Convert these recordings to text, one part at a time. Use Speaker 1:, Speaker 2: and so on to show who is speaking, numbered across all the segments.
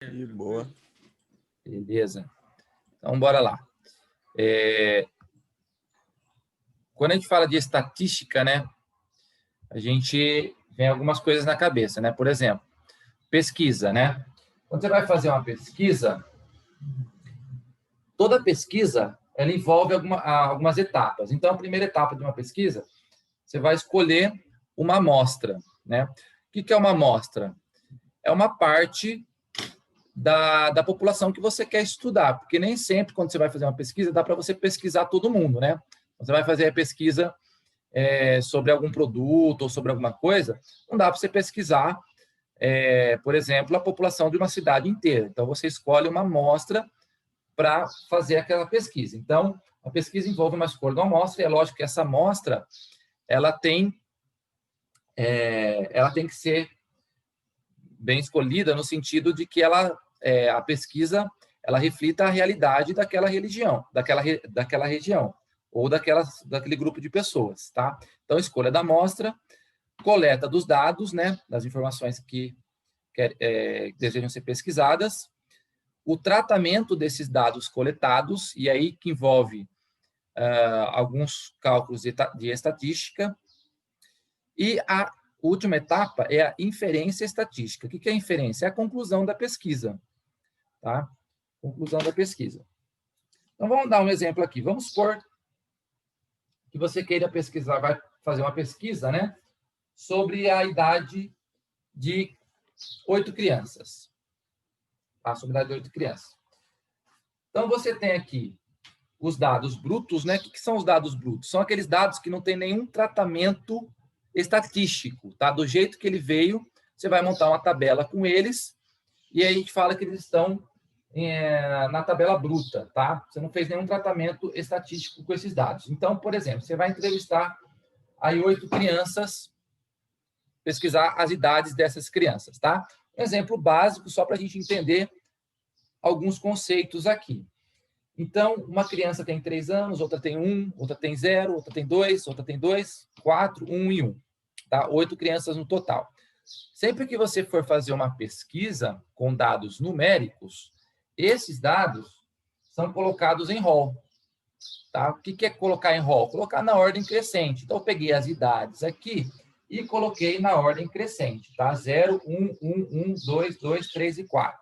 Speaker 1: E boa.
Speaker 2: Beleza. Então, bora lá. Quando a gente fala de estatística, né, a gente vem algumas coisas na cabeça, né? Por exemplo, pesquisa, né? Quando você vai fazer uma pesquisa, toda pesquisa, ela envolve algumas etapas. Então, a primeira etapa de uma pesquisa, você vai escolher uma amostra, né? O que é uma amostra? É uma parte da população que você quer estudar, porque nem sempre, quando você vai fazer uma pesquisa, dá para você pesquisar todo mundo, né? Você vai fazer a pesquisa sobre algum produto ou sobre alguma coisa, não dá para você pesquisar, por exemplo, a população de uma cidade inteira. Então, você escolhe uma amostra para fazer aquela pesquisa. Então, a pesquisa envolve uma escolha de uma amostra, e é lógico que essa amostra ela tem que ser bem escolhida no sentido de que a pesquisa ela reflita a realidade daquela religião, daquela região, ou daquele grupo de pessoas, tá? Então, escolha da amostra, coleta dos dados, né, das informações que desejam ser pesquisadas, o tratamento desses dados coletados, e aí que envolve alguns cálculos de estatística, e a última etapa é a inferência estatística. O que é a inferência? É a conclusão da pesquisa, tá? Conclusão da pesquisa. Então, vamos dar um exemplo aqui. Vamos supor que você queira pesquisar, vai fazer uma pesquisa, né, sobre a idade de 8 crianças. Tá? Sobre a idade de 8 crianças. Então, você tem aqui os dados brutos, né? O que são os dados brutos? São aqueles dados que não tem nenhum tratamento estatístico, tá? Do jeito que ele veio, você vai montar uma tabela com eles, e aí a gente fala que eles estão na tabela bruta, tá? Você não fez nenhum tratamento estatístico com esses dados. Então, por exemplo, você vai entrevistar aí 8 crianças, pesquisar as idades dessas crianças, tá? Um exemplo básico, só para a gente entender alguns conceitos aqui. Então, uma criança tem 3 anos, outra tem 1, outra tem 0, outra tem 2, outra tem 2, 4, 1 e 1. Tá? 8 crianças no total. Sempre que você for fazer uma pesquisa com dados numéricos, esses dados são colocados em rol. Tá? O que é colocar em rol? Colocar na ordem crescente. Então, eu peguei as idades aqui e coloquei na ordem crescente. Tá? 0, 1, 1, 1, 2, 2, 3 e 4.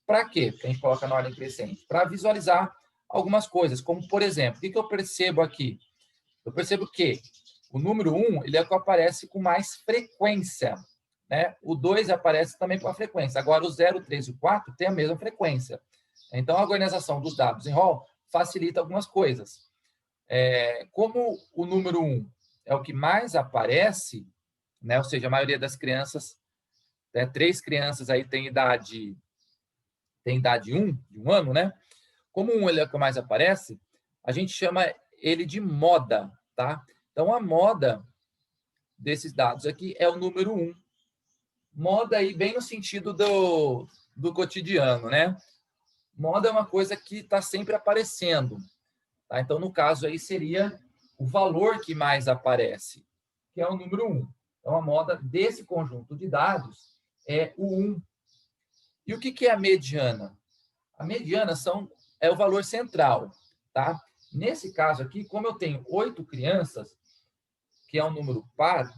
Speaker 2: Para quê? Porque a gente coloca na ordem crescente? Para visualizar algumas coisas, como, por exemplo, o que eu percebo aqui? Eu percebo que o número 1 ele é o que aparece com mais frequência. Né? O 2 aparece também com a frequência. Agora, o 0, 3 e o 4 têm a mesma frequência. Então, a organização dos dados em rol facilita algumas coisas. Como o número 1 é o que mais aparece, né? Ou seja, a maioria das crianças, 3 crianças aí tem idade 1, de 1 ano, né? Como o 1 ele é o que mais aparece, a gente chama ele de moda, tá? Então, a moda desses dados aqui é o número 1. Moda aí bem no sentido do cotidiano, né? Moda é uma coisa que está sempre aparecendo. Tá? Então, no caso aí, seria o valor que mais aparece, que é o número 1. Então, a moda desse conjunto de dados é o 1. E o que é a mediana? A mediana é o valor central. Tá? Nesse caso aqui, como eu tenho 8 crianças, que é um número par,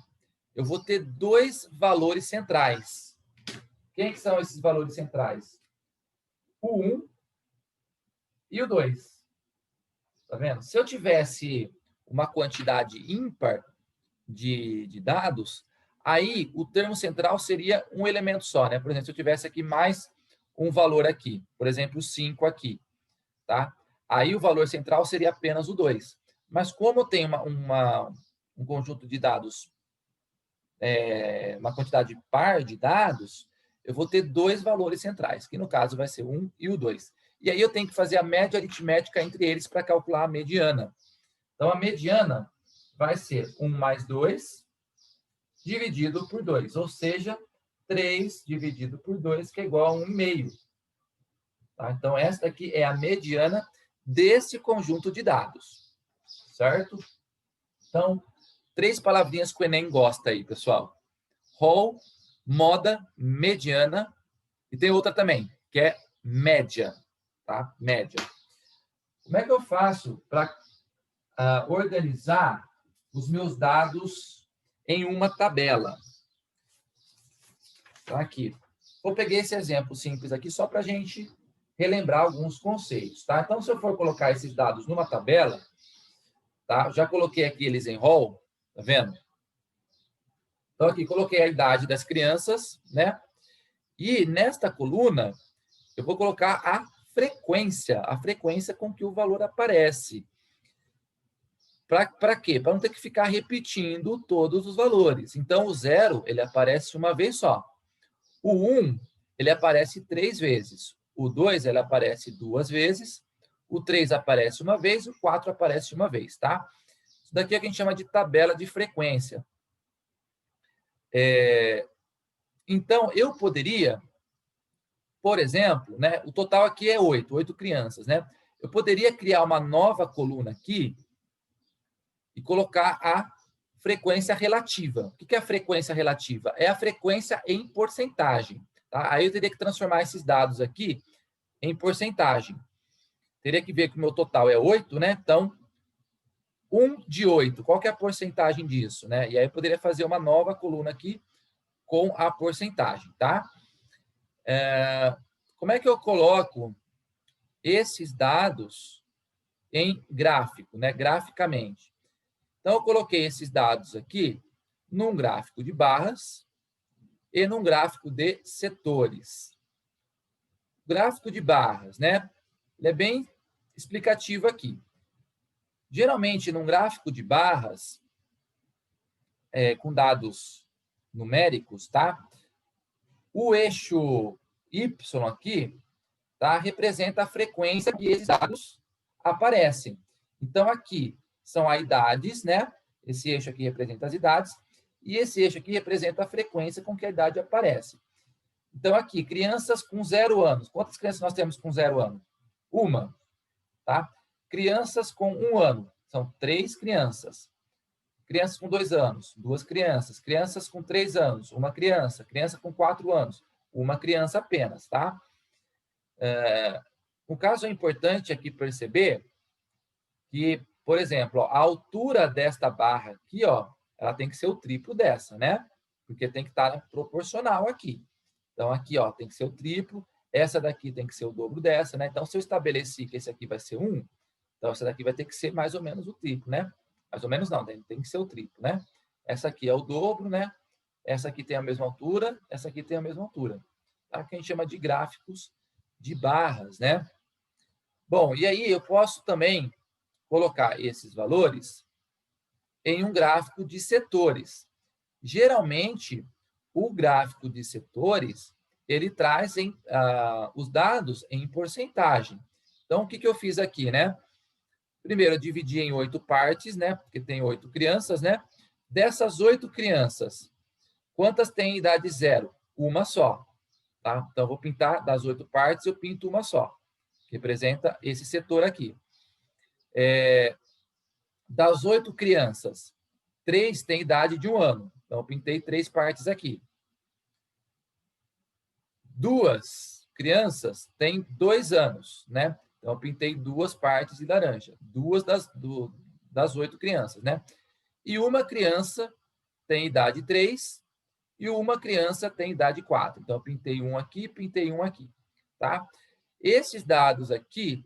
Speaker 2: eu vou ter 2 valores centrais. Quem que são esses valores centrais? O 1 e o 2. Tá vendo? Se eu tivesse uma quantidade ímpar de dados, aí o termo central seria um elemento só, né? Por exemplo, se eu tivesse aqui mais um valor aqui, por exemplo, 5 aqui, tá? Aí o valor central seria apenas o 2. Mas como eu tenho um conjunto de dados, uma quantidade par de dados, eu vou ter 2 valores centrais, que no caso vai ser 1 e o 2. E aí eu tenho que fazer a média aritmética entre eles para calcular a mediana. Então, a mediana vai ser 1 mais 2 dividido por 2, ou seja, 3 dividido por 2, que é igual a 1,5. Tá? Então, esta aqui é a mediana desse conjunto de dados, certo? Então, 3 palavrinhas que o Enem gosta aí, pessoal. Rol, moda, mediana E tem outra também, que é média, tá? Média. Como é que eu faço para organizar os meus dados em uma tabela? Tá aqui. Vou pegar esse exemplo simples aqui só para a gente relembrar alguns conceitos, tá? Então, se eu for colocar esses dados numa tabela, tá? Já coloquei aqui eles em rol, tá vendo? Então, aqui coloquei a idade das crianças, né? E nesta coluna, eu vou colocar a frequência com que o valor aparece. Para quê? Para não ter que ficar repetindo todos os valores. Então, o 0, ele aparece uma vez só. O 1, ele aparece 3 vezes. O 2, ele aparece 2 vezes. O 3 aparece uma vez. O 4 aparece uma vez, tá? Isso daqui é o que a gente chama de tabela de frequência. Então, eu poderia, por exemplo, né, o total aqui é 8 crianças, né? Eu poderia criar uma nova coluna aqui e colocar a frequência relativa. O que é a frequência relativa? É a frequência em porcentagem. Tá? Aí eu teria que transformar esses dados aqui em porcentagem. Teria que ver que o meu total é 8, né? Então, 1 de 8, qual que é a porcentagem disso? Né? E aí eu poderia fazer uma nova coluna aqui com a porcentagem, tá? Como é que eu coloco esses dados em gráfico, né? Graficamente. Então, eu coloquei esses dados aqui num gráfico de barras e num gráfico de setores. O gráfico de barras, né? Ele é bem explicativo aqui. Geralmente, num gráfico de barras, com dados numéricos, tá? O eixo Y aqui, tá? Representa a frequência que esses dados aparecem. Então, aqui são as idades, né? Esse eixo aqui representa as idades, e esse eixo aqui representa a frequência com que a idade aparece. Então, aqui, crianças com 0 anos. Quantas crianças nós temos com 0 anos? Uma, tá? Crianças com 1 ano. São 3 crianças. Crianças com 2 anos, 2 crianças. Crianças com 3 anos, uma criança. Criança com 4 anos, uma criança apenas, tá? Um caso importante aqui perceber que, por exemplo, ó, a altura desta barra aqui, ó, ela tem que ser o triplo dessa, né? Porque tem que estar proporcional aqui. Então, aqui, ó, tem que ser o triplo. Essa daqui tem que ser o dobro dessa, né? Então, se eu estabeleci que esse aqui vai ser 1, então essa daqui vai ter que ser mais ou menos o triplo, né? Mais ou menos não, tem que ser o triplo, né? Essa aqui é o dobro, né? Essa aqui tem a mesma altura, essa aqui tem a mesma altura. Tá? Que a gente chama de gráficos de barras, né? Bom, e aí eu posso também colocar esses valores em um gráfico de setores. Geralmente, o gráfico de setores, ele traz os dados em porcentagem. Então, o que eu fiz aqui, né? Primeiro, eu dividi em 8 partes, né? Porque tem 8 crianças, né? Dessas 8 crianças, quantas têm idade 0? Uma só, tá? Então, eu vou pintar das 8 partes, eu pinto uma só, que representa esse setor aqui. Das 8 crianças, 3 têm idade de 1 ano. Então, eu pintei 3 partes aqui. 2 crianças têm 2 anos, né? Então, eu pintei 2 partes de laranja. 2 das 8 crianças, né? E uma criança tem idade 3 e uma criança tem idade 4. Então, eu pintei um aqui, tá? Esses dados aqui,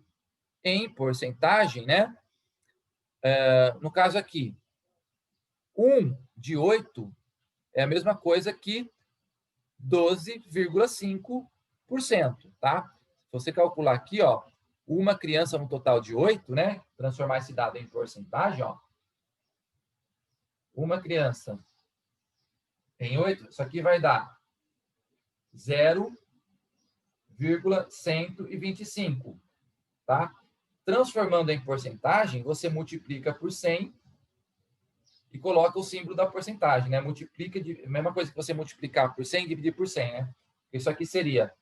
Speaker 2: em porcentagem, né? No caso aqui, 1 de 8 é a mesma coisa que 12,5%, tá? Se você calcular aqui, ó, uma criança no total de 8, né? Transformar esse dado em porcentagem, ó. Uma criança em 8, isso aqui vai dar 0,125, tá? Transformando em porcentagem, você multiplica por 100 e coloca o símbolo da porcentagem, né? Multiplica, a mesma coisa que você multiplicar por 100 e dividir por 100, né? Isso aqui seria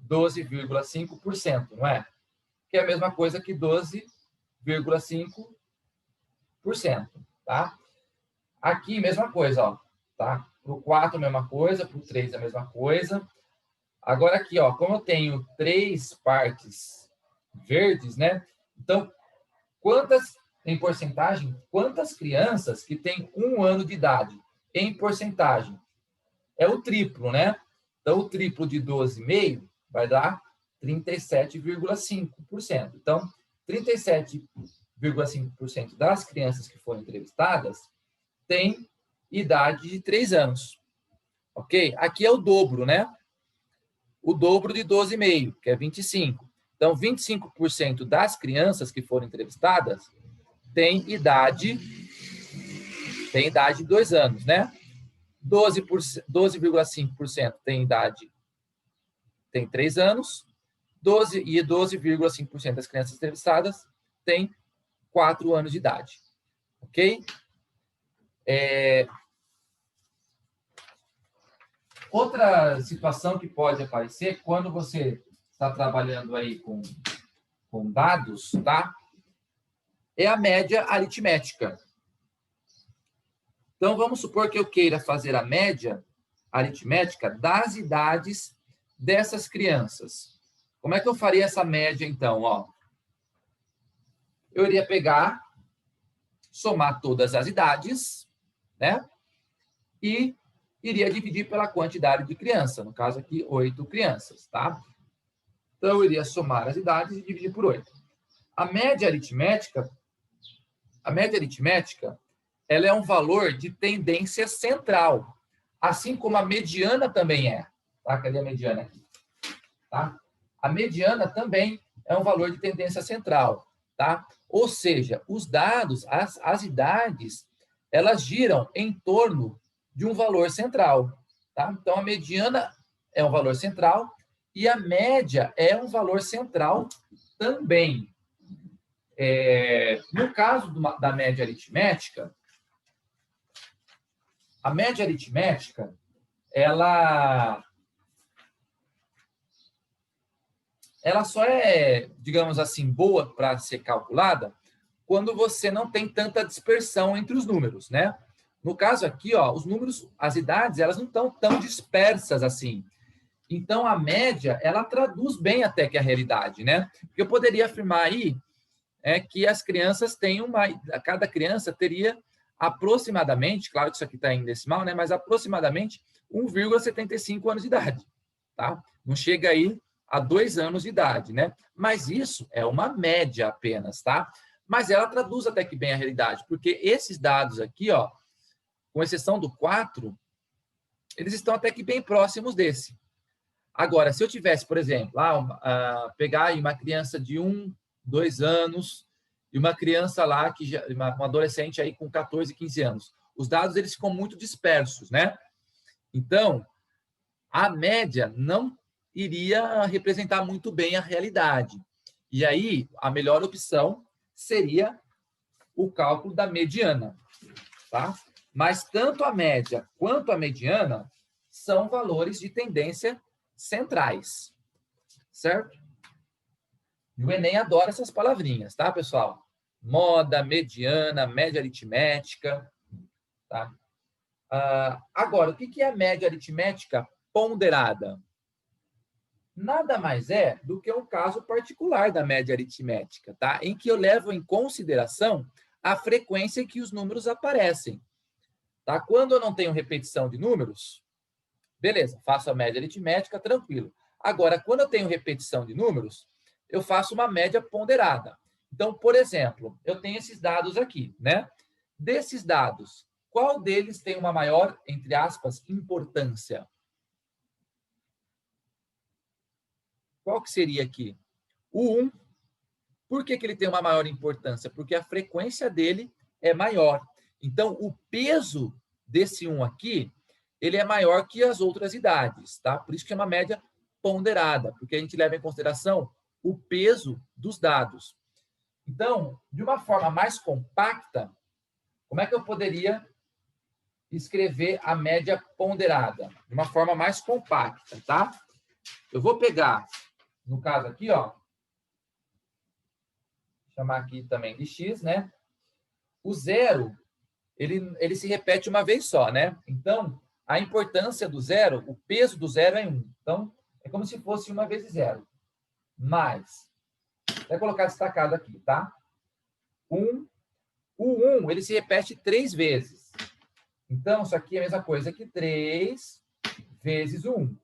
Speaker 2: 12,5%, não é? Que é a mesma coisa que 12,5%, tá? Aqui, mesma coisa, ó, tá? Para o 4, a mesma coisa, para o 3, a mesma coisa. Agora aqui, ó, como eu tenho 3 partes verdes, né? Então, em porcentagem, quantas crianças que têm 1 ano de idade? Em porcentagem. É o triplo, né? Então, o triplo de 12,5 vai dar 37,5%. Então, 37,5% das crianças que foram entrevistadas têm idade de 3 anos. Ok? Aqui é o dobro, né? O dobro de 12,5, que é 25. Então, 25% das crianças que foram entrevistadas têm idade de 2 anos, né? 12,5% tem 3 anos, 12,5% das crianças entrevistadas têm 4 anos de idade. Ok? Outra situação que pode aparecer quando você está trabalhando aí com dados, tá? É a média aritmética. Então, vamos supor que eu queira fazer a média aritmética das idades dessas crianças. Como é que eu faria essa média, então? Ó, eu iria pegar, somar todas as idades, né? E iria dividir pela quantidade de criança. No caso aqui, 8 crianças, tá? Então, eu iria somar as idades e dividir por 8. A média aritmética, ela é um valor de tendência central, assim como a mediana também é. Tá? Cadê a mediana aqui? Tá? A mediana também é um valor de tendência central. Tá? Ou seja, os dados, as idades, elas giram em torno de um valor central. Tá? Então, a mediana é um valor central e a média é um valor central também. No caso da média aritmética, a média aritmética, ela só é, digamos assim, boa para ser calculada quando você não tem tanta dispersão entre os números, né? No caso aqui, ó, os números, as idades, elas não estão tão dispersas assim. Então, a média, ela traduz bem até que a realidade, né? Porque eu poderia afirmar aí que as crianças têm cada criança teria aproximadamente, claro que isso aqui está em decimal, né? Mas aproximadamente 1,75 anos de idade, tá? Não chega aí a 2 anos de idade, né? Mas isso é uma média apenas, tá? Mas ela traduz até que bem a realidade, porque esses dados aqui, ó, com exceção do 4, eles estão até que bem próximos desse. Agora, se eu tivesse, por exemplo, pegar uma criança de 1, 2 anos e uma criança lá, uma adolescente aí com 14, 15 anos, os dados eles ficam muito dispersos, né? Então, a média não iria representar muito bem a realidade. E aí, a melhor opção seria o cálculo da mediana, tá? Mas tanto a média quanto a mediana são valores de tendência centrais, certo? E o Enem adora essas palavrinhas, tá, pessoal? Moda, mediana, média aritmética, tá? Agora, o que é a média aritmética ponderada? Nada mais é do que um caso particular da média aritmética, tá? Em que eu levo em consideração a frequência em que os números aparecem. Tá? Quando eu não tenho repetição de números, beleza, faço a média aritmética, tranquilo. Agora, quando eu tenho repetição de números, eu faço uma média ponderada. Então, por exemplo, eu tenho esses dados aqui, né? Desses dados, qual deles tem uma maior, entre aspas, importância? Qual que seria aqui? O 1. Por que ele tem uma maior importância? Porque a frequência dele é maior. Então, o peso desse 1 aqui, ele é maior que as outras idades, tá? Por isso que é uma média ponderada, porque a gente leva em consideração o peso dos dados. Então, de uma forma mais compacta, como é que eu poderia escrever a média ponderada? De uma forma mais compacta, tá? Eu vou pegar, no caso aqui, ó, chamar aqui também de x, né? O 0, ele se repete uma vez só, né? Então, a importância do 0, o peso do 0 é 1. Então, é como se fosse 1 vezes 0. Mais, vou colocar destacado aqui, tá? 1. O 1, ele se repete 3 vezes. Então, isso aqui é a mesma coisa que 3 vezes o 1.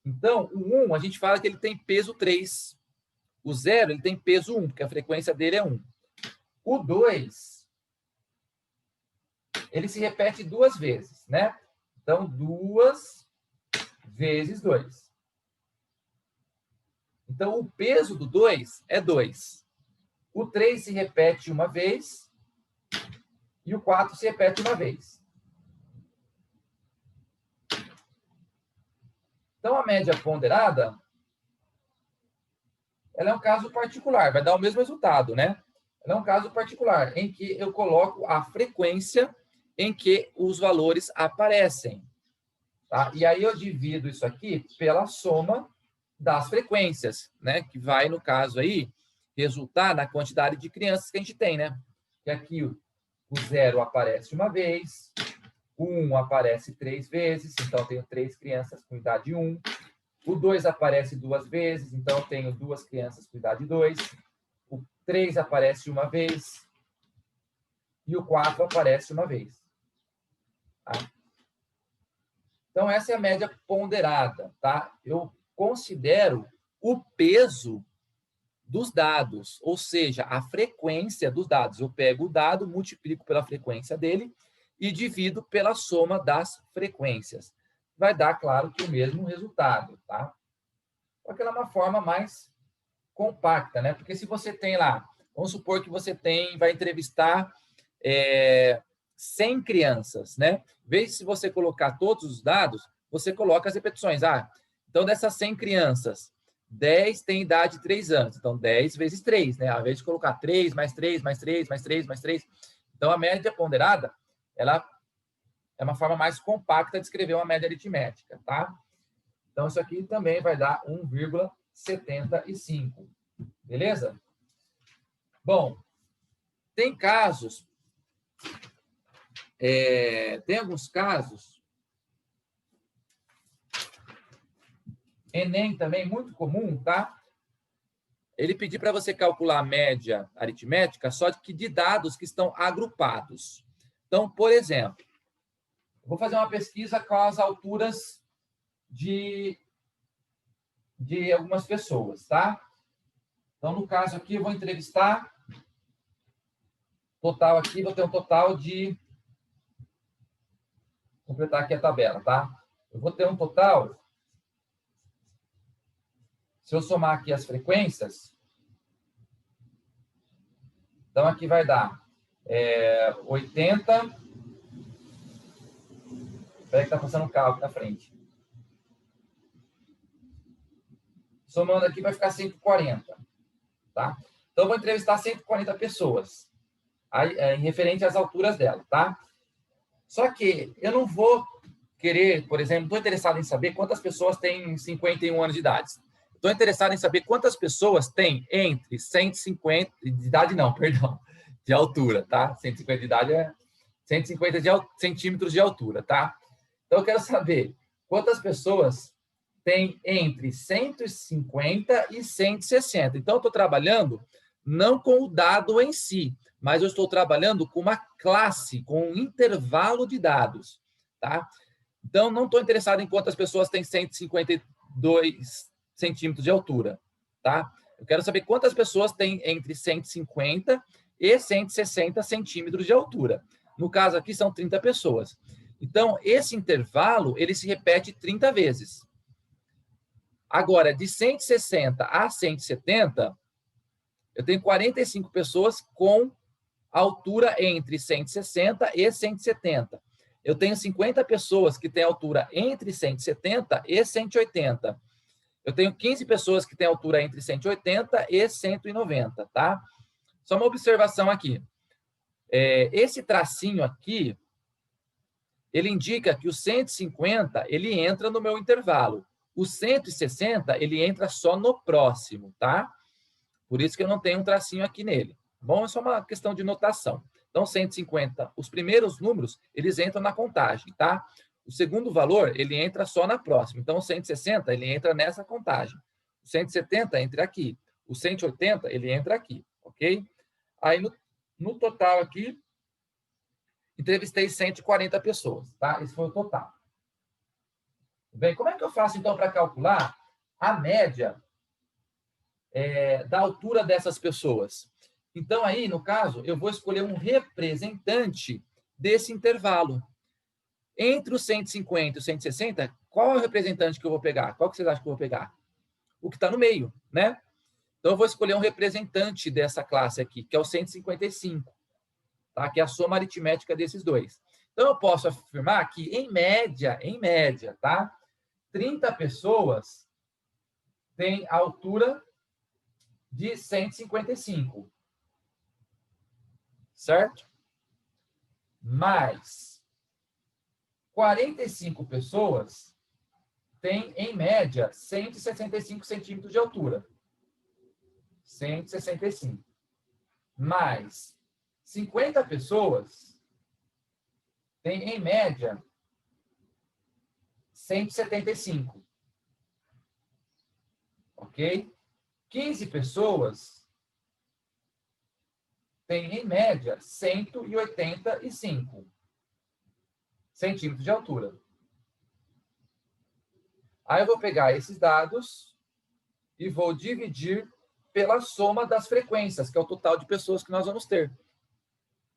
Speaker 2: Então, o 1, a gente fala que ele tem peso 3. O 0, ele tem peso 1, porque a frequência dele é 1. O 2, ele se repete 2 vezes, né? Então, 2 vezes 2. Então, o peso do 2 é 2. O 3 se repete 1 vez e o 4 se repete 1 vez. Então, a média ponderada, ela é um caso particular, vai dar o mesmo resultado, né? Ela é um caso particular, em que eu coloco a frequência em que os valores aparecem. Tá? E aí eu divido isso aqui pela soma das frequências, né? Que vai, no caso aí, resultar na quantidade de crianças que a gente tem, né? Que aqui o 0 aparece 1 vez, o 1 aparece 3 vezes, então eu tenho 3 crianças com idade 1. O 2 aparece 2 vezes, então eu tenho 2 crianças com idade 2. O 3 aparece 1 vez. E o 4 aparece 1 vez. Tá? Então, essa é a média ponderada. Tá? Eu considero o peso dos dados, ou seja, a frequência dos dados. Eu pego o dado, multiplico pela frequência dele e divido pela soma das frequências. Vai dar, claro, que o mesmo resultado, tá? Só que ela é uma forma mais compacta, né? Porque se você tem lá, vamos supor que você vai entrevistar 100 crianças, né? Em vez de você colocar todos os dados, você coloca as repetições. Então dessas 100 crianças, 10 têm idade de 3 anos. Então 10 vezes 3, né? Ao invés de colocar 3, mais 3, mais 3, mais 3, mais 3. Então a média ponderada, ela é uma forma mais compacta de escrever uma média aritmética, tá? Então, isso aqui também vai dar 1,75. Beleza? Bom, tem casos... tem alguns casos... Enem também, muito comum, tá? Ele pedir para você calcular a média aritmética só de dados que estão agrupados. Então, por exemplo, eu vou fazer uma pesquisa com as alturas de algumas pessoas, tá? Então, no caso aqui, eu vou entrevistar, total aqui, vou ter um total de... Vou completar aqui a tabela, tá? Eu vou ter um total, se eu somar aqui as frequências, então aqui vai dar 80... Espera que está passando um carro aqui na frente. Somando aqui vai ficar 140, tá? Então, eu vou entrevistar 140 pessoas, em referente às alturas dela, tá? Só que eu não vou querer, por exemplo, estou interessado em saber quantas pessoas têm 51 anos de idade. Estou interessado em saber quantas pessoas têm entre 150... De idade não, perdão. De altura, tá? 150 de idade é 150 centímetros de altura, tá? Então, eu quero saber quantas pessoas têm entre 150 e 160. Então, eu estou trabalhando não com o dado em si, mas eu estou trabalhando com uma classe, com um intervalo de dados, tá? Então, não estou interessado em quantas pessoas têm 152 centímetros de altura, tá? Eu quero saber quantas pessoas têm entre 150 e 160 centímetros de altura. No caso aqui, são 30 pessoas. Então, esse intervalo, ele se repete 30 vezes. Agora, de 160 a 170, eu tenho 45 pessoas com altura entre 160 e 170. Eu tenho 50 pessoas que têm altura entre 170 e 180. Eu tenho 15 pessoas que têm altura entre 180 e 190, tá? Só uma observação aqui. Esse tracinho aqui, ele indica que o 150, ele entra no meu intervalo. O 160, ele entra só no próximo, tá? Por isso que eu não tenho um tracinho aqui nele. Bom, é só uma questão de notação. Então, 150, os primeiros números, eles entram na contagem, tá? O segundo valor, ele entra só na próxima. Então, o 160, ele entra nessa contagem. O 170 entra aqui. O 180, ele entra aqui, ok? Aí, no total aqui, entrevistei 140 pessoas, tá? Esse foi o total. Bem, como é que eu faço, então, para calcular a média da altura dessas pessoas? Então, aí, no caso, eu vou escolher um representante desse intervalo. Entre os 150 e os 160, qual é o representante que eu vou pegar? Qual que vocês acham que eu vou pegar? O que está no meio, né? Então, eu vou escolher um representante dessa classe aqui, que é o 155, tá? Que é a soma aritmética desses dois. Então, eu posso afirmar que, em média, tá? 30 pessoas têm a altura de 155. Certo? Mais 45 pessoas têm, em média, 165 centímetros de altura. 165. Mais 50 pessoas têm, em média, 175. Ok? 15 pessoas têm, em média, 185 centímetros de altura. Aí eu vou pegar esses dados e vou dividir pela soma das frequências, que é o total de pessoas que nós vamos ter.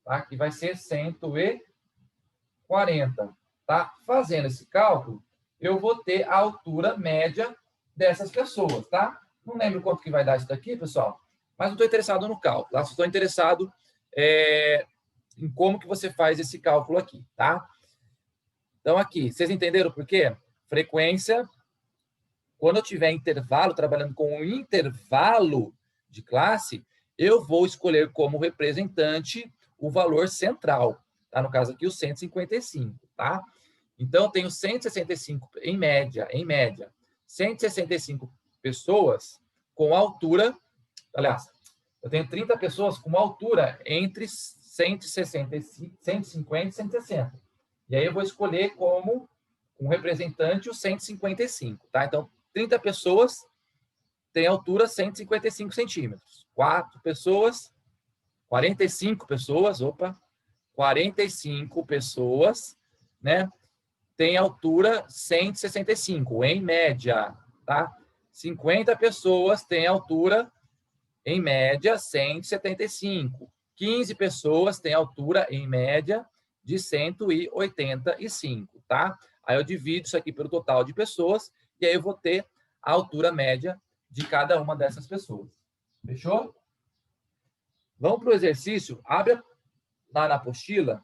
Speaker 2: Tá? Que vai ser 140. Tá? Fazendo esse cálculo, eu vou ter a altura média dessas pessoas. Tá? Não lembro quanto que vai dar isso daqui, pessoal, mas não estou interessado no cálculo. Tá? Estou interessado em como que você faz esse cálculo aqui. Tá? Então, aqui, vocês entenderam por quê? Frequência, quando eu tiver intervalo, trabalhando com um intervalo de classe, eu vou escolher como representante o valor central. Tá? No caso aqui, o 155. Tá? Então, eu tenho 165, em média, 165 pessoas com altura, aliás, eu tenho 30 pessoas com uma altura entre 165, 150 e 160. E aí eu vou escolher como um representante o 155, tá? Então, 30 pessoas têm altura 155 centímetros. 4 pessoas, 45 pessoas, 45 pessoas, né? Tem altura 165, em média, tá? 50 pessoas têm altura, em média, 175. 15 pessoas têm altura, em média, de 185, tá? Aí eu divido isso aqui pelo total de pessoas e aí eu vou ter a altura média de cada uma dessas pessoas. Fechou? Vamos para o exercício. Abre lá na apostila,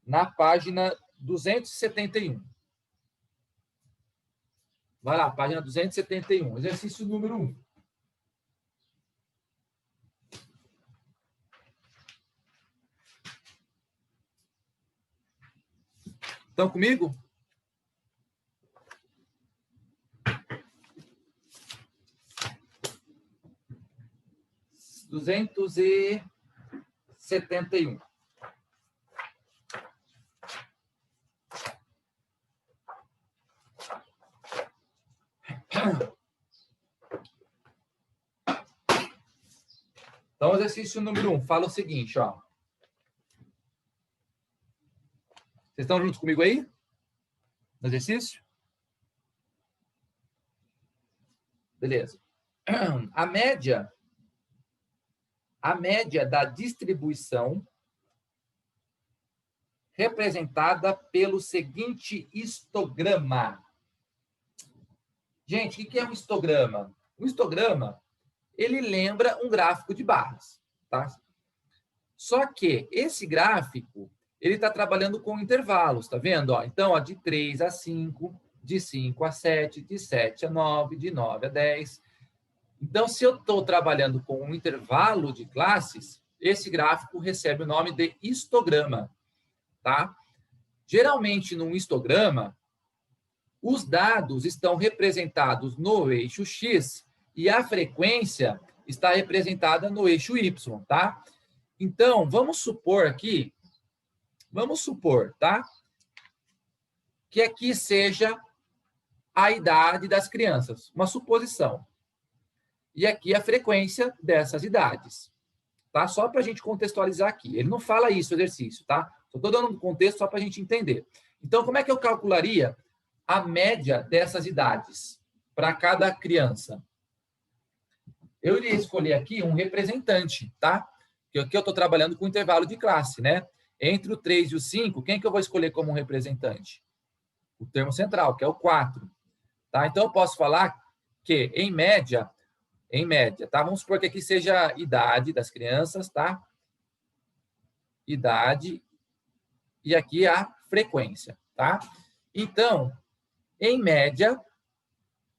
Speaker 2: na página 271. Vai lá, página 271. Exercício número 1. Estão comigo? Duzentos e 71. Então, o exercício número 1 fala o seguinte, ó. Vocês estão juntos comigo aí? No exercício? Beleza. A média da distribuição representada pelo seguinte histograma. Gente, o que é um histograma? Um histograma, ele lembra um gráfico de barras, tá? Só que esse gráfico, ele está trabalhando com intervalos, tá vendo? Ó, então, ó, de 3 a 5, de 5 a 7, de 7 a 9, de 9 a 10. Então, se eu estou trabalhando com um intervalo de classes, esse gráfico recebe o nome de histograma, tá? Geralmente, num histograma, os dados estão representados no eixo X e a frequência está representada no eixo Y, tá? Então, vamos supor, tá? que aqui seja a idade das crianças, uma suposição. E aqui a frequência dessas idades. Tá? Só para a gente contextualizar aqui. Ele não fala isso, o exercício, tá? Só estou dando um contexto só para a gente entender. Então, como é que eu calcularia a média dessas idades para cada criança? Eu iria escolher aqui um representante, tá? Porque aqui eu estou trabalhando com intervalo de classe, né? Entre o 3 e o 5, quem que eu vou escolher como representante? O termo central, que é o 4. Tá? Então, eu posso falar que, em média, tá? Vamos supor que aqui seja a idade das crianças, tá? Idade e aqui a frequência, tá? Então, em média,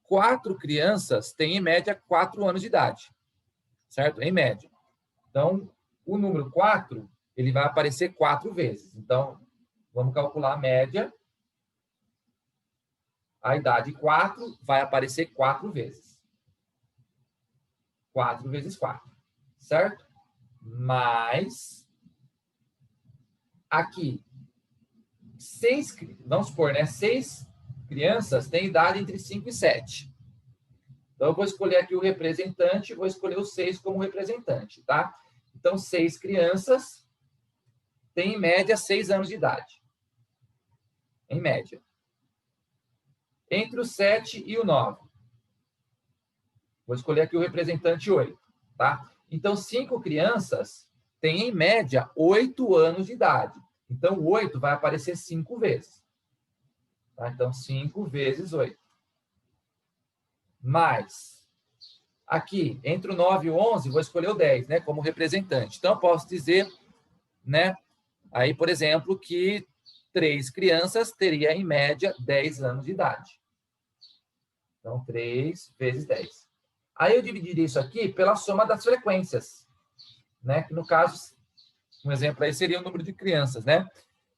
Speaker 2: 4 crianças têm, em média, 4 anos de idade, certo? Em média. Então, o número 4, ele vai aparecer 4 vezes. Então, vamos calcular a média. A idade 4 vai aparecer 4 vezes. 4 vezes 4, certo? Mais, aqui, 6, vamos supor, né? 6 crianças têm idade entre 5 e 7. Então, eu vou escolher aqui o representante, vou escolher o 6 como representante, tá? Então, 6 crianças têm, em média, 6 anos de idade. Em média. Entre o 7 e o 9. Vou escolher aqui o representante 8, tá? Então, 5 crianças têm, em média, 8 anos de idade. Então, o 8 vai aparecer 5 vezes. Tá? Então, 5 vezes 8. Mais, aqui, entre o 9 e o 11, vou escolher o 10, né, como representante. Então, eu posso dizer, né, aí, por exemplo, que 3 crianças teria, em média, 10 anos de idade. Então, 3 vezes 10. Aí eu dividiria isso aqui pela soma das frequências, né? Que no caso, um exemplo aí seria o número de crianças, né?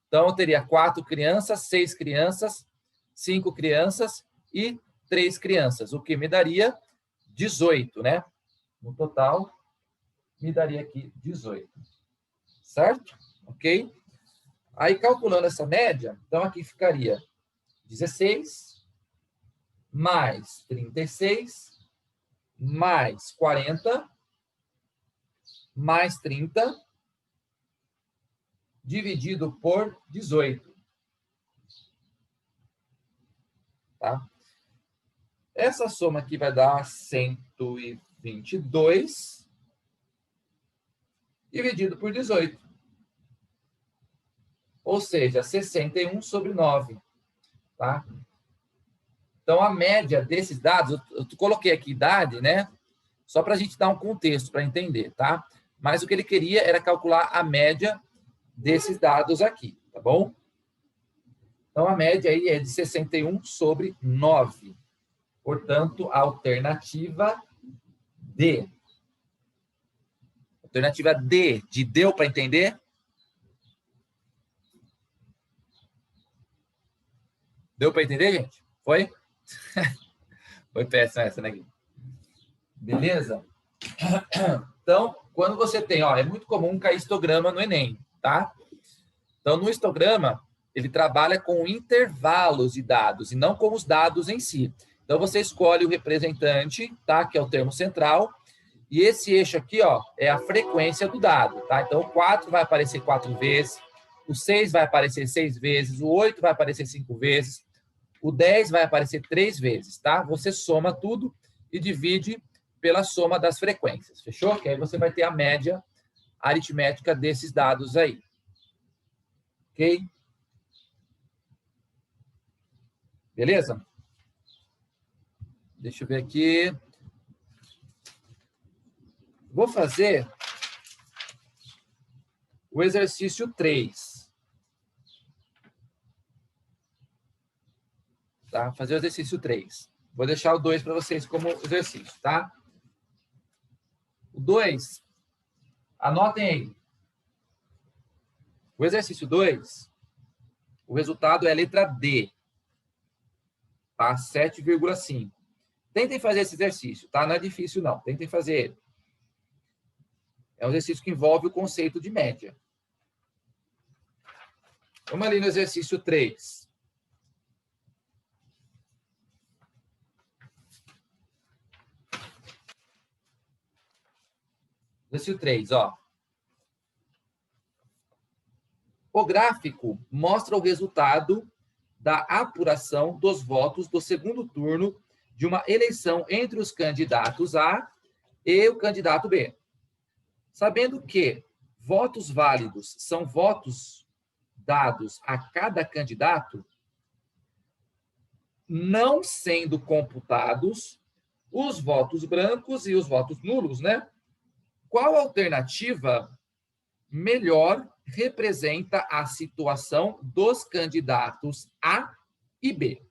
Speaker 2: Então, eu teria 4 crianças, 6 crianças, 5 crianças e 3 crianças, o que me daria 18, né? No total, me daria aqui 18. Certo? Ok? Aí, calculando essa média, então aqui ficaria 16 mais 36 mais 40, mais 30, dividido por 18. Tá? Essa soma aqui vai dar 122, dividido por 18. Ou seja, 61 sobre 9. Tá? Então, a média desses dados, eu coloquei aqui idade, né? Só para a gente dar um contexto, para entender, tá? Mas o que ele queria era calcular a média desses dados aqui, tá bom? Então, a média aí é de 61 sobre 9. Portanto, a alternativa D. Alternativa D, de deu para entender? Deu para entender, gente? Foi? Foi péssima essa, né, Gui? Beleza? Então, quando você tem, ó, é muito comum cair histograma no Enem, tá? Então, no histograma, ele trabalha com intervalos de dados e não com os dados em si. Então, você escolhe o representante, tá? Que é o termo central. E esse eixo aqui, ó, é a frequência do dado, tá? Então, o 4 vai aparecer 4 vezes, o 6 vai aparecer 6 vezes, o 8 vai aparecer 5 vezes, o 10 vai aparecer 3 vezes, tá? Você soma tudo e divide pela soma das frequências, fechou? Que aí você vai ter a média aritmética desses dados aí. Ok? Beleza? Deixa eu ver aqui. Vou fazer o exercício 3. Tá? Fazer o exercício 3. Vou deixar o 2 para vocês como exercício, tá? O 2, anotem aí. O exercício 2, o resultado é a letra D. Tá? 7,5. Tentem fazer esse exercício, tá? Não é difícil, não. Tentem fazer ele. É um exercício que envolve o conceito de média. Vamos ali no exercício 3. Exercício 3, ó. O gráfico mostra o resultado da apuração dos votos do segundo turno de uma eleição entre os candidatos A e o candidato B. Sabendo que votos válidos são votos dados a cada candidato, não sendo computados os votos brancos e os votos nulos, né? Qual alternativa melhor representa a situação dos candidatos A e B?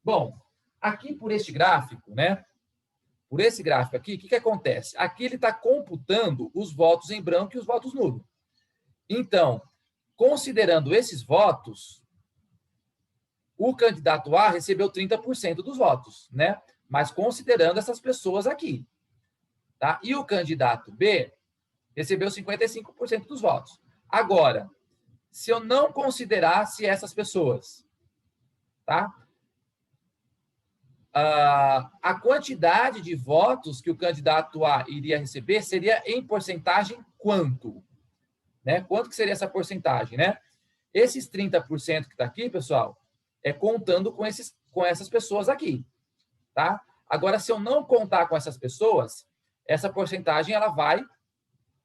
Speaker 2: Bom, aqui por este gráfico, né? Por esse gráfico aqui, o que acontece? Aqui ele está computando os votos em branco e os votos nulos. Então, considerando esses votos, o candidato A recebeu 30% dos votos, né? Mas considerando essas pessoas aqui, tá? E o candidato B recebeu 55% dos votos. Agora, se eu não considerasse essas pessoas, tá? A quantidade de votos que o candidato A iria receber seria em porcentagem quanto? Né? Quanto que seria essa porcentagem, né? Esses 30% que está aqui, pessoal, é contando com essas pessoas aqui, tá? Agora, se eu não contar com essas pessoas, essa porcentagem ela vai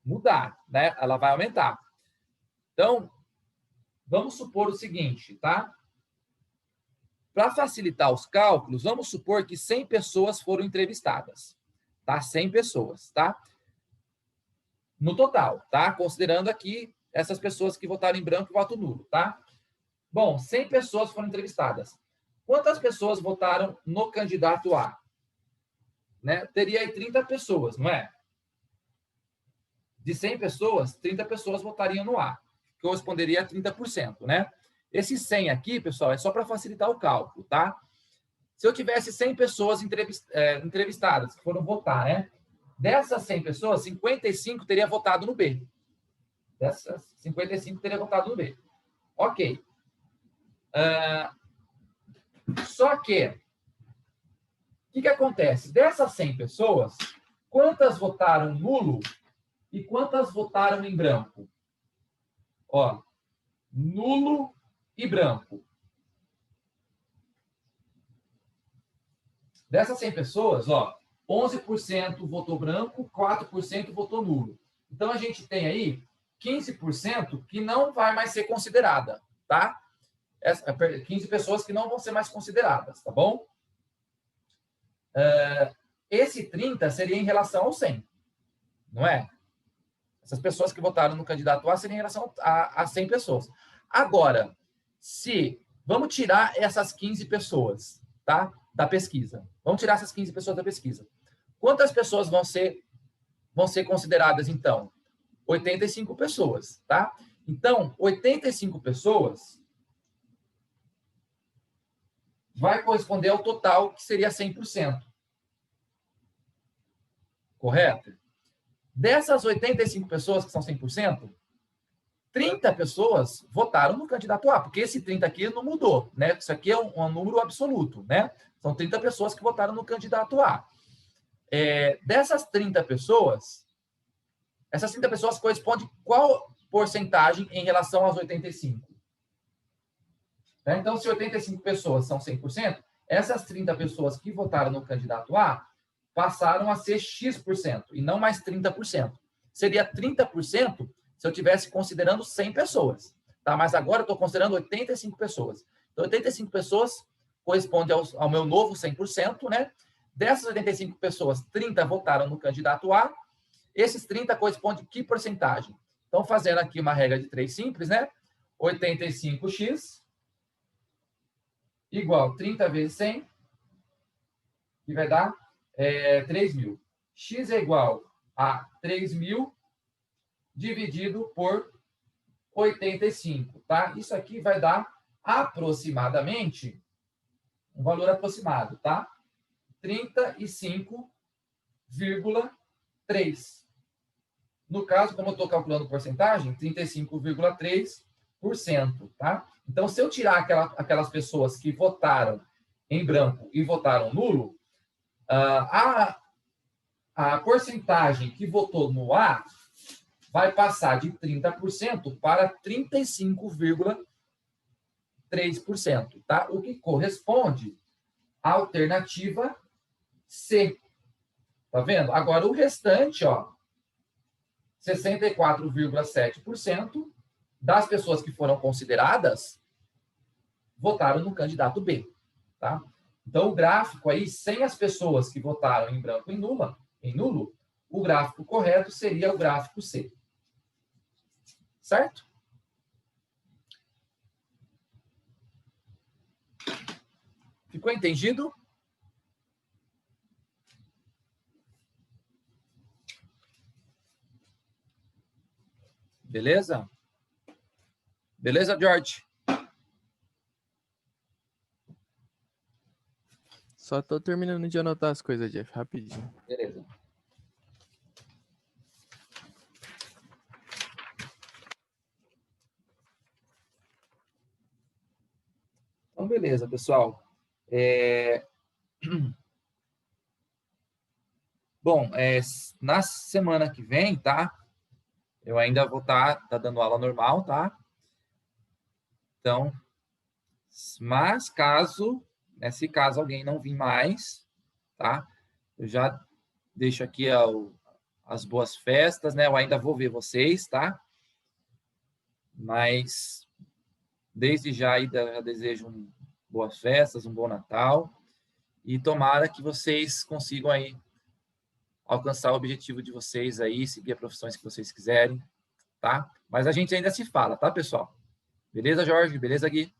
Speaker 2: mudar, né? Ela vai aumentar. Então, vamos supor o seguinte, tá? Para facilitar os cálculos, vamos supor que 100 pessoas foram entrevistadas, tá? 100 pessoas, tá? No total, tá? Considerando aqui essas pessoas que votaram em branco e voto nulo, tá? Bom, 100 pessoas foram entrevistadas. Quantas pessoas votaram no candidato A? Né? Teria aí 30 pessoas, não é? De 100 pessoas, 30 pessoas votariam no A, que corresponderia a 30%, né? Esse 100 aqui, pessoal, é só para facilitar o cálculo, tá? Se eu tivesse 100 pessoas entrevistadas, que foram votar, né? Dessas 100 pessoas, 55 teria votado no B. Dessas 55 teria votado no B. Ok. Só que, o que acontece? Dessas 100 pessoas, quantas votaram nulo e quantas votaram em branco? Ó, nulo e branco. Dessas 100 pessoas, ó, 11% votou branco, 4% votou nulo. Então, a gente tem aí 15% que não vai mais ser considerada, tá? 15 pessoas que não vão ser mais consideradas, tá bom? Esse 30 seria em relação ao 100, não é? Essas pessoas que votaram no candidato A seriam em relação a 100 pessoas. Agora, vamos tirar essas 15 pessoas, tá? Da pesquisa. Vamos tirar essas 15 pessoas da pesquisa. Quantas pessoas vão ser consideradas, então? 85 pessoas, tá? Então, 85 pessoas vai corresponder ao total, que seria 100%. Correto? Dessas 85 pessoas, que são 100%, 30 pessoas votaram no candidato A, porque esse 30 aqui não mudou, né? Isso aqui é um número absoluto, né? São 30 pessoas que votaram no candidato A. Dessas 30 pessoas, essas 30 pessoas correspondem qual porcentagem em relação às 85? Então, se 85 pessoas são 100%, essas 30 pessoas que votaram no candidato A passaram a ser X% e não mais 30%. Seria 30% se eu estivesse considerando 100 pessoas. Tá? Mas agora eu estou considerando 85 pessoas. Então, 85 pessoas corresponde ao meu novo 100%, né? Dessas 85 pessoas, 30 votaram no candidato A. Esses 30 correspondem a que porcentagem? Então, fazendo aqui uma regra de 3 simples, né? 85x igual 30 vezes 100, que vai dar 3.000. X é igual a 3.000 dividido por 85, tá? Isso aqui vai dar aproximadamente, um valor aproximado, tá? 35,3. No caso, como eu estou calculando porcentagem, 35,3%, tá? Então, se eu tirar aquelas pessoas que votaram em branco e votaram nulo, a porcentagem que votou no A vai passar de 30% para 35,3%, tá? O que corresponde à alternativa C. Tá vendo? Agora, o restante, ó, 64,7% das pessoas que foram consideradas votaram no candidato B, tá? Então, o gráfico aí, sem as pessoas que votaram em branco e nulo, o gráfico correto seria o gráfico C. Certo? Ficou entendido? Beleza? Beleza, George?
Speaker 1: Só tô terminando de anotar as coisas, Jeff, rapidinho.
Speaker 2: Beleza. Então, beleza, pessoal. Bom, na semana que vem, tá? Eu ainda vou estar dando aula normal, tá? Então, mas se caso alguém não vir mais, tá? Eu já deixo aqui as boas festas, né? Eu ainda vou ver vocês, tá? Mas desde já aí já desejo boas festas, um bom Natal e tomara que vocês consigam aí alcançar o objetivo de vocês aí, seguir as profissões que vocês quiserem, tá? Mas a gente ainda se fala, tá, pessoal? Beleza, Jorge? Beleza, Gui?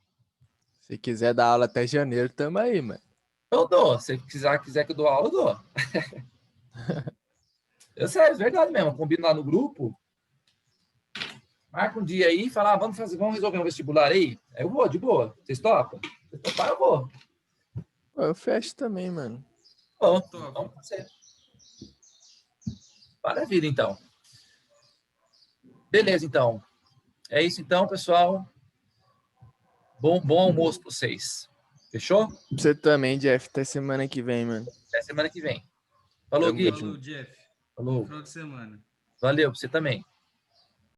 Speaker 1: Se quiser dar aula até janeiro, tamo aí, mano.
Speaker 2: Eu dou. Se quiser que eu dou aula, eu dou. Sério, é verdade mesmo. Eu combino lá no grupo. Marca um dia aí e fala, vamos resolver um vestibular aí? Eu vou, de boa. Vocês topam? Se topar, eu vou.
Speaker 1: Pô, eu fecho também, mano.
Speaker 2: Bom, então tá certo. Maravilha, então. Beleza, então. É isso, então, pessoal. Bom almoço para vocês. Fechou?
Speaker 1: Você também, Jeff. Até semana que vem, mano.
Speaker 2: Até semana que vem. Falou,
Speaker 1: Tamo
Speaker 2: Gui.
Speaker 1: junto.
Speaker 3: Falou, Jeff.
Speaker 2: Falou.
Speaker 3: Final de semana.
Speaker 2: Valeu, pra você também.